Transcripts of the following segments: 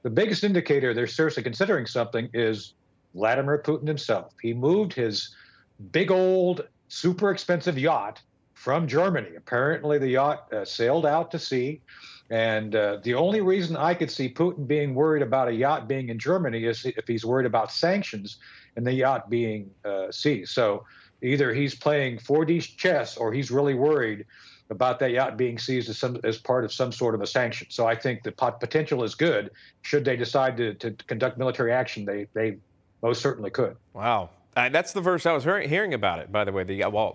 the biggest indicator they're seriously considering something is Vladimir Putin himself. He moved his big old super expensive yacht from Germany. Apparently the yacht sailed out to sea. And the only reason I could see Putin being worried about a yacht being in Germany is if he's worried about sanctions and the yacht being seized. So either he's playing 4D chess or he's really worried about that yacht being seized as part of some sort of a sanction. So I think the potential is good. Should they decide to conduct military action, they most certainly could. Wow. That's the first I was hearing about it, by the way.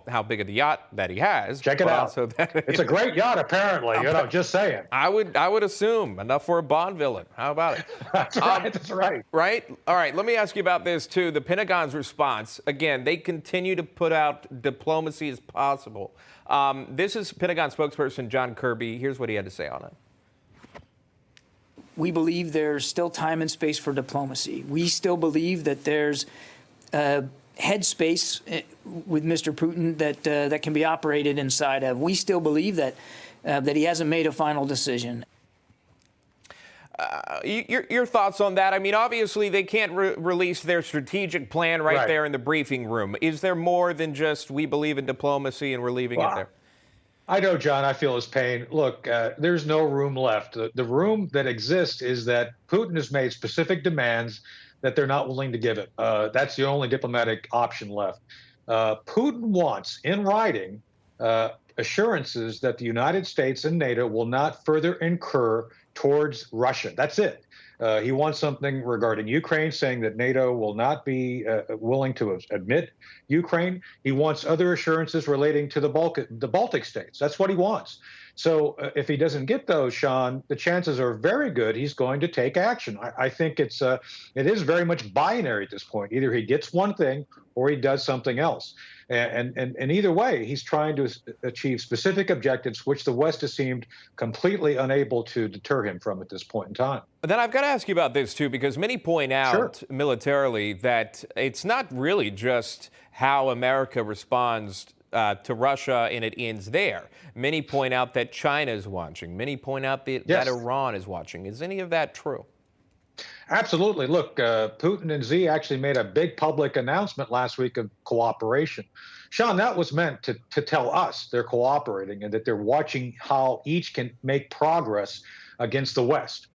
How big of the yacht that he has. Check it out. It's a great yacht, apparently. Just saying. I would assume enough for a Bond villain. How about it? That's right. That's right. Right. All right. Let me ask you about this too. The Pentagon's response. Again, they continue to put out diplomacy as possible. This is Pentagon spokesperson John Kirby. Here's what he had to say on it. We believe there's still time and space for diplomacy. We still believe that there's headspace with Mr. Putin that can be operated inside of. We still believe that he hasn't made a final decision. Your thoughts on that? I mean, obviously they can't release their strategic plan right there in the briefing room. Is there more than just we believe in diplomacy and we're leaving it there? I know, John, I feel his pain. Look, there's no room left. The room that exists is that Putin has made specific demands that they're not willing to give it. That's the only diplomatic option left. Putin wants, in writing, assurances that the United States and NATO will not further incur towards Russia. That's it. He wants something regarding Ukraine, saying that NATO will not be willing to admit Ukraine. He wants other assurances relating to the Baltic states. That's what he wants. So if he doesn't get those, Sean, the chances are very good he's going to take action. I think it is very much binary at this point. Either he gets one thing or he does something else. And either way, he's trying to achieve specific objectives, which the West has seemed completely unable to deter him from at this point in time. But then I've got to ask you about this, too, because many point out militarily that it's not really just how America responds to Russia and it ends there. Many point out that China is watching. Many point out that Iran is watching. Is any of that true? Absolutely. Look, Putin and Xi actually made a big public announcement last week of cooperation. Sean, that was meant to tell us they're cooperating and that they're watching how each can make progress against the West.